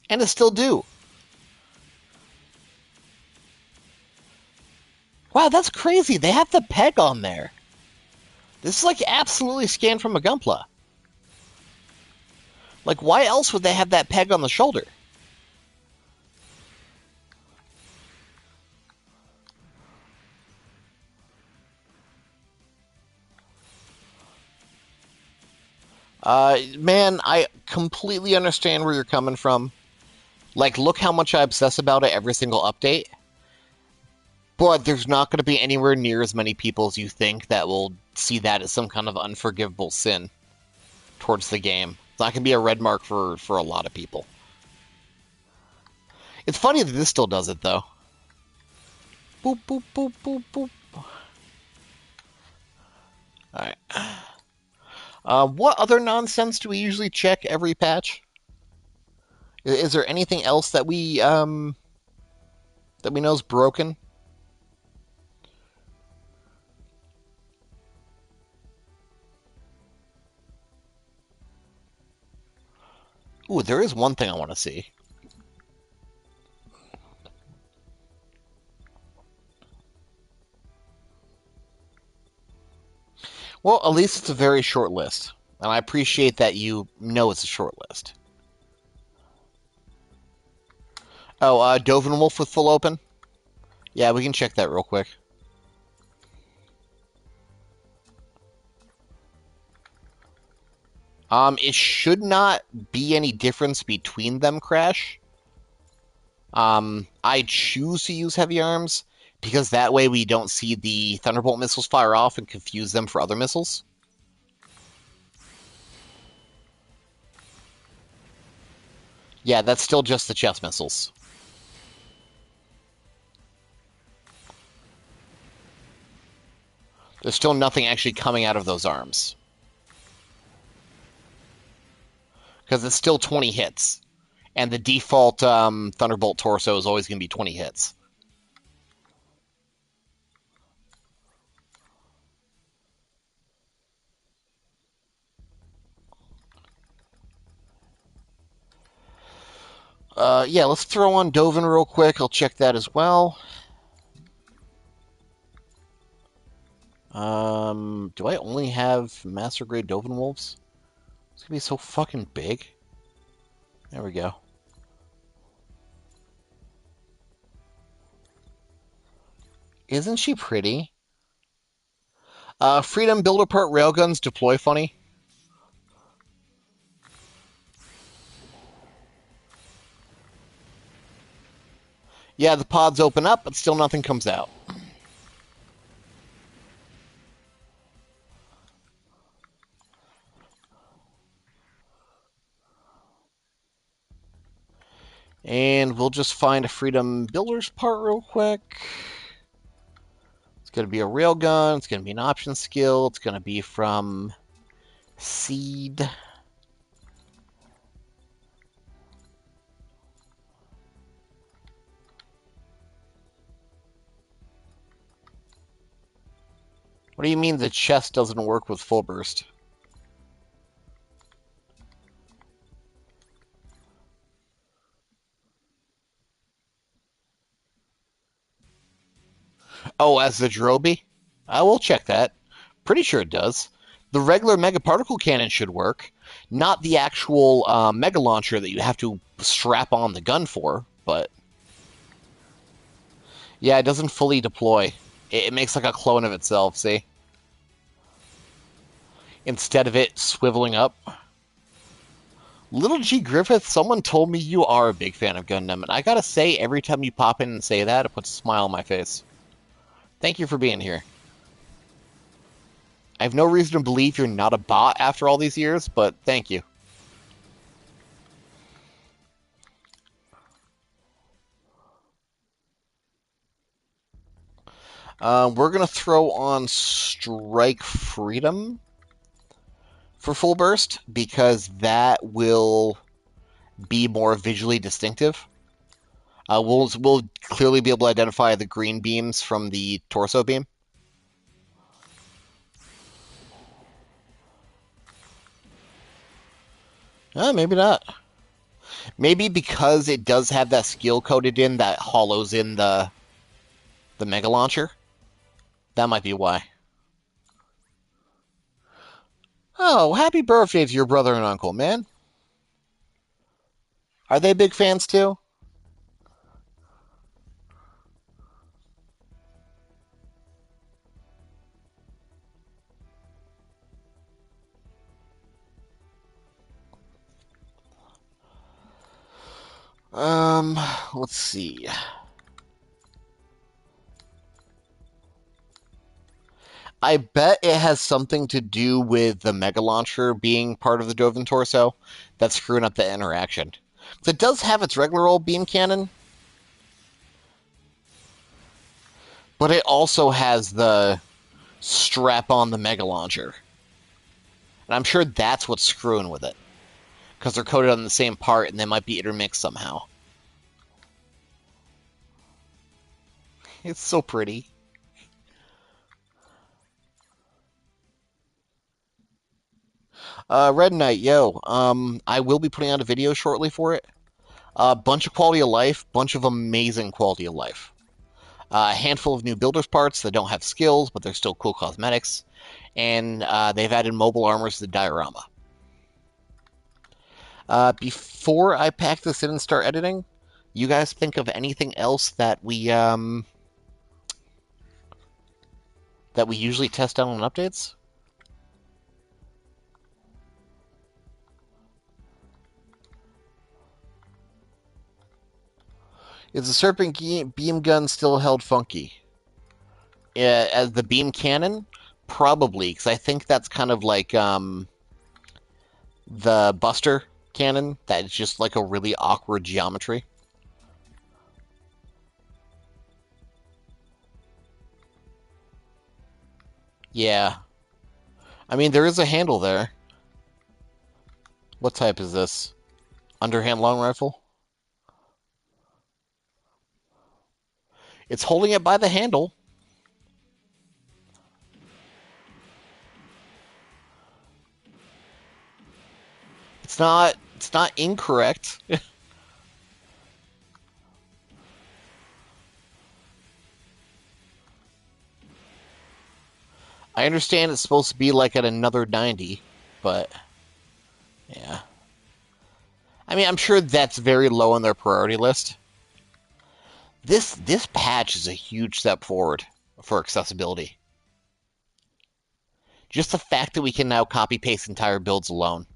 And it still do. Wow, that's crazy. They have the peg on there. This is like absolutely scanned from a Gunpla. Like, why else would they have that peg on the shoulder? Man, I completely understand where you're coming from. Like, look how much I obsess about it every single update. But there's not going to be anywhere near as many people as you think that will see that as some kind of unforgivable sin towards the game. That can be a red mark for a lot of people. It's funny that this still does it, though. Boop, boop, boop, boop, boop. Alright. What other nonsense do we usually check every patch? Is there anything else that we know is broken? Ooh, there is one thing I want to see. Well, at least it's a very short list. And I appreciate that you know it's a short list. Oh, Dovenwolf with full open? Yeah, we can check that real quick. It should not be any difference between them, Crash. I choose to use heavy arms because that way we don't see the Thunderbolt missiles fire off and confuse them for other missiles. Yeah, that's still just the chest missiles. There's still nothing actually coming out of those arms. Because it's still 20 hits. And the default Thunderbolt torso is always going to be 20 hits. Yeah, let's throw on Dovin real quick. I'll check that as well. Do I only have Master Grade Dovin Wolves? It's gonna be so fucking big. There we go. Isn't she pretty? Freedom build apart railguns deploy funny. Yeah, the pods open up, but still nothing comes out. And we'll just find a Freedom Builders part real quick. It's going to be a railgun. It's going to be an option skill. It's going to be from Seed. What do you mean the chest doesn't work with full burst? Oh, as the Droby? I will check that. Pretty sure it does. The regular Mega Particle Cannon should work. Not the actual Mega Launcher that you have to strap on the gun for, but... Yeah, it doesn't fully deploy. It makes like a clone of itself, see? Instead of it swiveling up. Little G Griffith, someone told me you are a big fan of Gundam, and I gotta say, every time you pop in and say that, it puts a smile on my face. Thank you for being here. I have no reason to believe you're not a bot after all these years, but thank you. We're going to throw on Strike Freedom for full burst, because that will be more visually distinctive. We'll clearly be able to identify the green beams from the torso beam. Maybe not. Maybe because it does have that skill coded in that hollows in the Mega Launcher. That might be why. Oh, happy birthday to your brother and uncle, man. Are they big fans too? Let's see. I bet it has something to do with the Mega Launcher being part of the Dovin torso that's screwing up the interaction. So it does have its regular old beam cannon, but it also has the strap on the Mega Launcher. And I'm sure that's what's screwing with it. Because they're coded on the same part and they might be intermixed somehow. It's so pretty. Red Knight, yo, I will be putting out a video shortly for it. A bunch of quality of life, bunch of amazing quality of life. A handful of new builders parts that don't have skills, but they're still cool cosmetics. And they've added mobile armors to the diorama. Before I pack this in and start editing, you guys think of anything else that we usually test out on updates? Is the Serpent beam gun still held funky? As the beam cannon? Probably, because I think that's kind of like the Buster cannon. That's just like a really awkward geometry. Yeah. I mean, there is a handle there. What type is this? Underhand long rifle? It's holding it by the handle. It's not incorrect. I understand it's supposed to be like at another 90, but yeah. I mean, I'm sure that's very low on their priority list. This patch is a huge step forward for accessibility. Just the fact that we can now copy paste entire builds alone.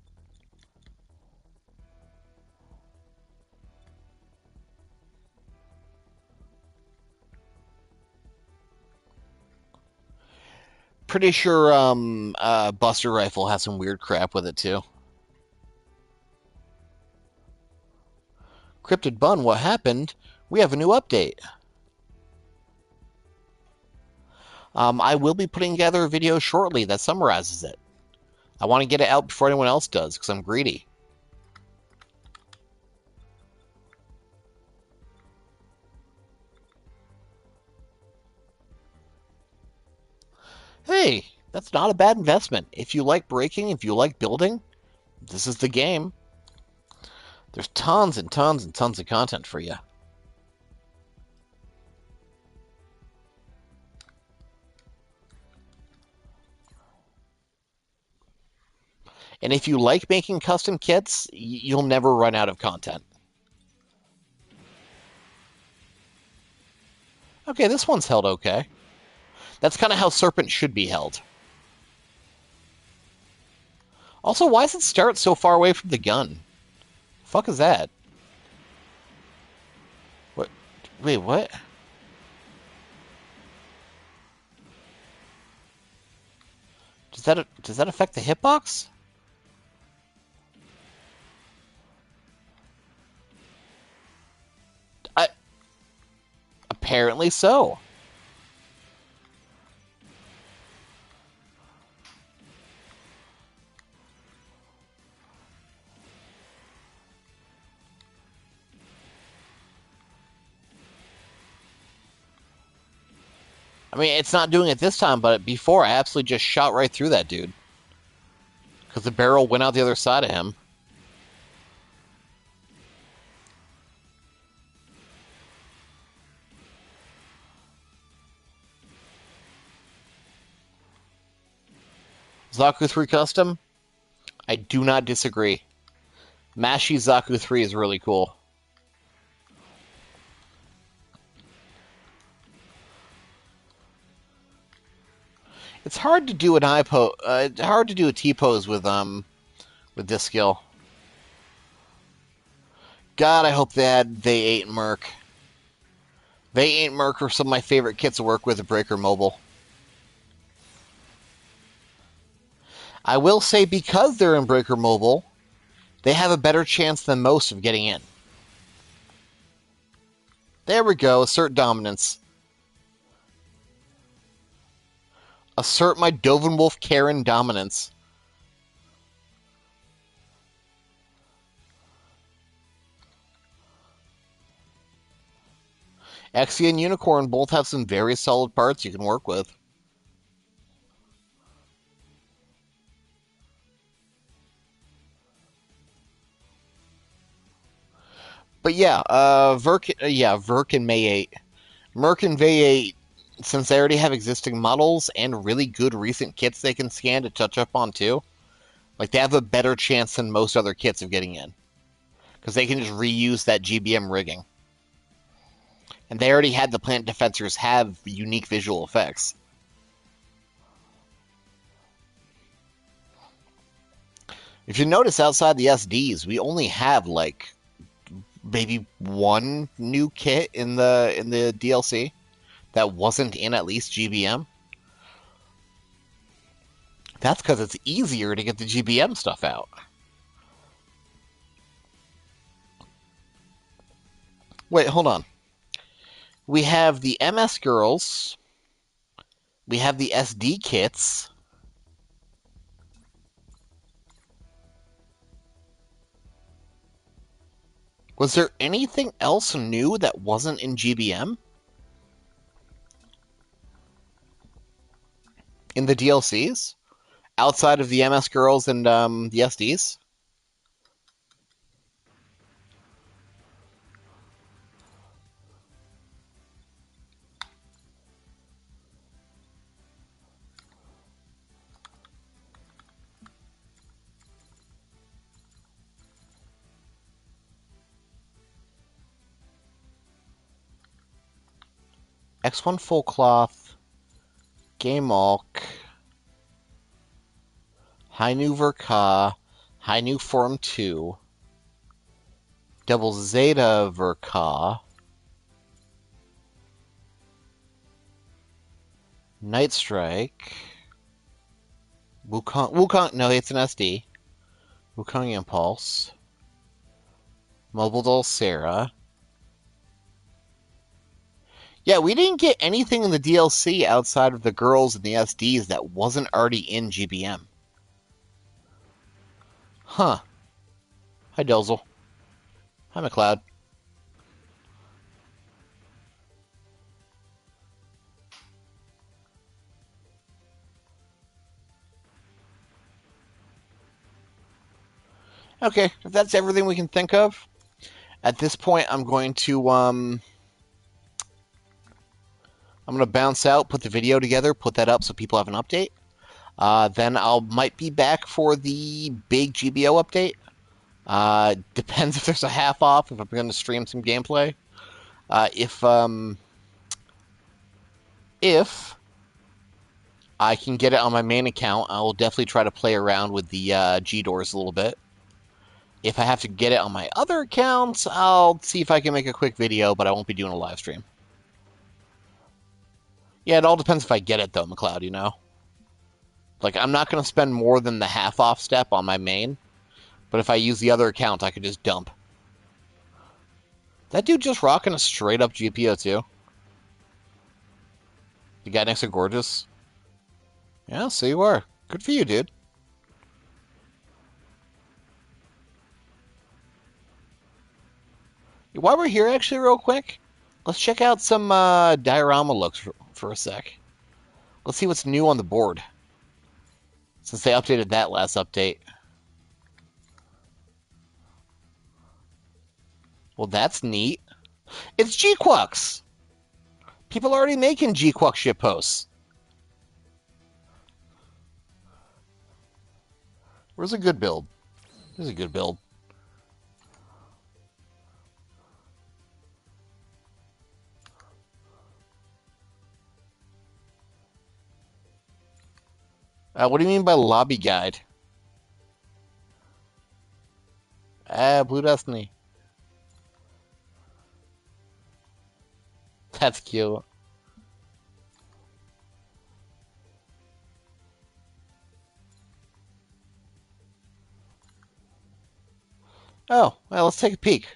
Pretty sure Buster Rifle has some weird crap with it too. Cryptid Bun, what happened? We have a new update. I will be putting together a video shortly that summarizes it. I want to get it out before anyone else does, because I'm greedy. Hey, that's not a bad investment. If you like breaking, if you like building, this is the game. There's tons and tons and tons of content for you. And if you like making custom kits, you'll never run out of content. Okay, this one's held okay. That's kind of how Serpent should be held. Also, why does it start so far away from the gun? The fuck is that? What? Wait, what? Does that affect the hitbox? Apparently so. I mean, it's not doing it this time, but before I absolutely just shot right through that dude. Because the barrel went out the other side of him. Zaku 3 Custom? I do not disagree. Mashi Zaku 3 is really cool. It's hard to do an eye pose. Hard to do a T pose with this skill. God, I hope they ain't Merc. They ain't Merc are some of my favorite kits to work with at Breaker Mobile. I will say because they're in Breaker Mobile, they have a better chance than most of getting in. There we go. Assert dominance. Assert my Dovenwolf Karen dominance. Exia and Unicorn both have some very solid parts you can work with. But yeah, Verk and May 8. Merc and Vay 8, since they already have existing models and really good recent kits they can scan to touch up on too, like they have a better chance than most other kits of getting in. Because they can just reuse that GBM rigging. And they already had the plant defensors have unique visual effects. If you notice outside the SDs, we only have like maybe one new kit in the DLC that wasn't in at least GBM. That's because it's easier to get the GBM stuff out. Wait, hold on. We have the MS girls. We have the SD kits. Was there anything else new that wasn't in GBM? In the DLCs? Outside of the MS girls and the SDs? X1 Full Cloth, Game Alk, Hainu Verka, Hainu Form 2, Double Zeta Verka, Night Strike, Wukong, no, it's an SD. Wukong Impulse. Mobile Doll Sarah. Yeah, we didn't get anything in the DLC outside of the girls and the SDs that wasn't already in GBM. Huh. Hi, Delzel. Hi, McLeod. Okay, if that's everything we can think of, at this point, I'm going to bounce out, put the video together, put that up so people have an update. Then I'll might be back for the big GBO update. Depends if there's a half off, if I'm going to stream some gameplay. If I can get it on my main account, I will definitely try to play around with the G doors a little bit. If I have to get it on my other accounts, I'll see if I can make a quick video, but I won't be doing a live stream. Yeah, it all depends if I get it, though, McLeod, you know? Like, I'm not going to spend more than the half off step on my main, but if I use the other account, I could just dump. That dude just rocking a straight up GPO, too. The guy next to Gorgeous. Yeah, so you are. Good for you, dude. While we're here, actually, real quick, let's check out some diorama looks for a sec. Let's see what's new on the board, since they updated that last update. Well, that's neat. It's G-Quux! People are already making G-Quux shit posts. Where's a good build? There's a good build. What do you mean by lobby guide? Blue Destiny. That's cute. Oh, well, let's take a peek.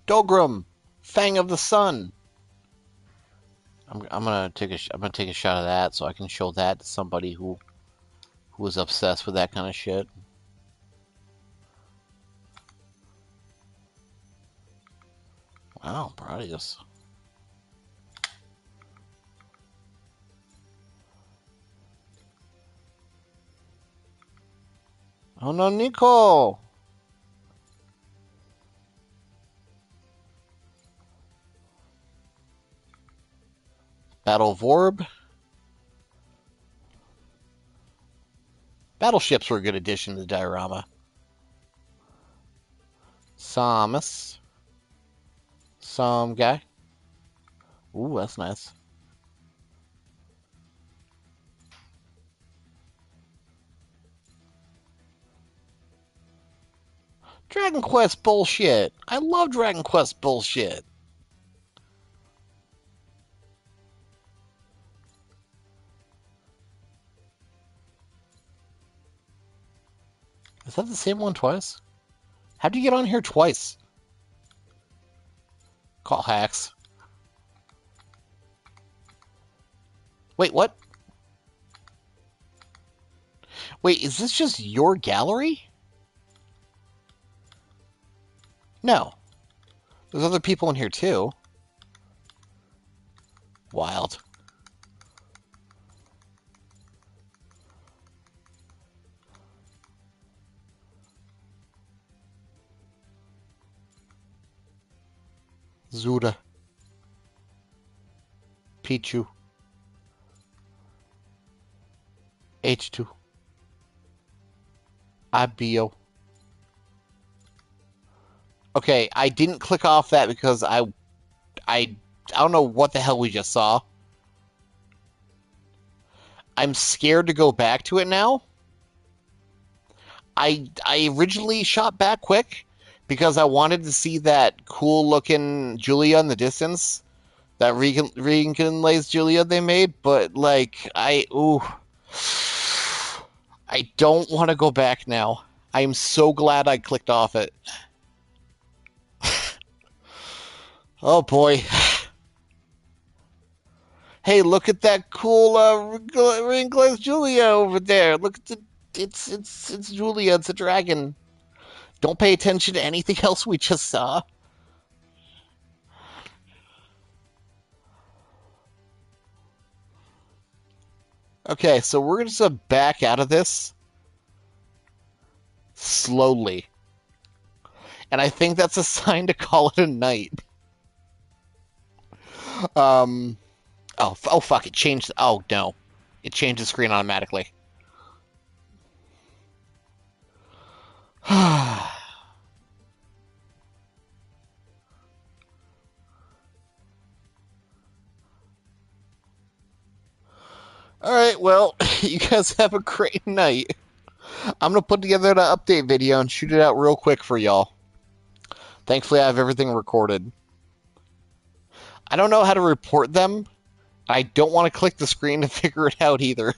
Dogrum, Fang of the Sun. I'm gonna take a shot of that so I can show that to somebody who is obsessed with that kind of shit. Wow, Bradius. Oh no, Nico! Battle Vorb. Battleships were a good addition to the diorama. Samus. Some guy. Ooh, that's nice. Dragon Quest bullshit. I love Dragon Quest bullshit. Is that the same one twice? How'd you get on here twice? Call hacks. Wait, what? Wait, is this just your gallery? No. There's other people in here too. Wild. Zuda. Pichu. H2. Abio. Okay, I didn't click off that because I don't know what the hell we just saw. I'm scared to go back to it now. I originally shot back quick because I wanted to see that cool looking Julia in the distance, that Regan Julia they made, but like I don't want to go back now. I am so glad I clicked off it. Oh boy. Hey, look at that cool ring-glazed Julia over there. Look at it's Julia. It's a dragon. Don't pay attention to anything else we just saw. Okay, so we're just gonna back out of this slowly, and I think that's a sign to call it a night. Um. Oh fuck! It changed. Oh no, it changed the screen automatically. All right, well, you guys have a great night. I'm gonna put together an update video and shoot it out real quick for y'all. Thankfully, I have everything recorded. I don't know how to report them. I don't want to click the screen to figure it out either.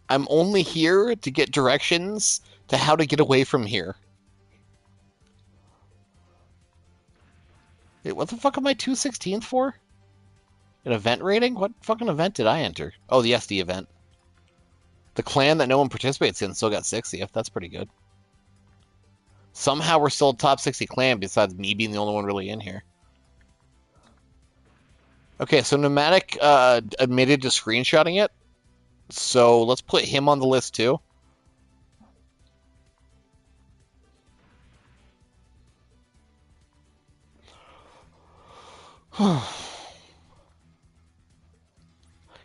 I'm only here to get directions to how to get away from here. Wait, what the fuck am I 216th for? An event rating? What fucking event did I enter? Oh, the SD event. The clan that no one participates in still got 60th. That's pretty good. Somehow we're still a top 60 clan besides me being the only one really in here. Okay, so Pneumatic admitted to screenshotting it. So let's put him on the list too.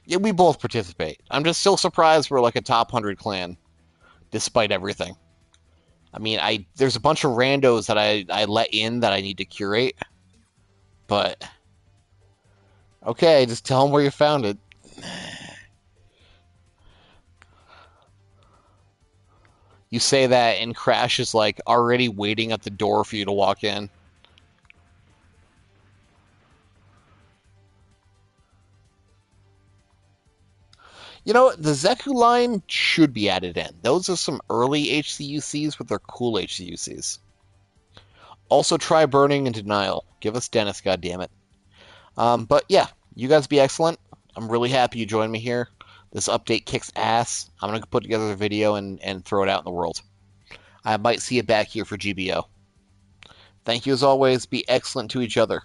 Yeah, we both participate. I'm just still surprised we're like a top 100 clan, despite everything. I mean, there's a bunch of randos that I let in that I need to curate, but okay, just tell them where you found it. You say that, and Crash is like already waiting at the door for you to walk in. You know, the Zeku line should be added in. Those are some early HCUCs, but they're cool HCUCs. Also, try Burning and Denial. Give us Dennis, goddammit. But yeah, you guys be excellent. I'm really happy you joined me here. This update kicks ass. I'm going to put together a video and throw it out in the world. I might see you back here for GBO. Thank you as always. Be excellent to each other.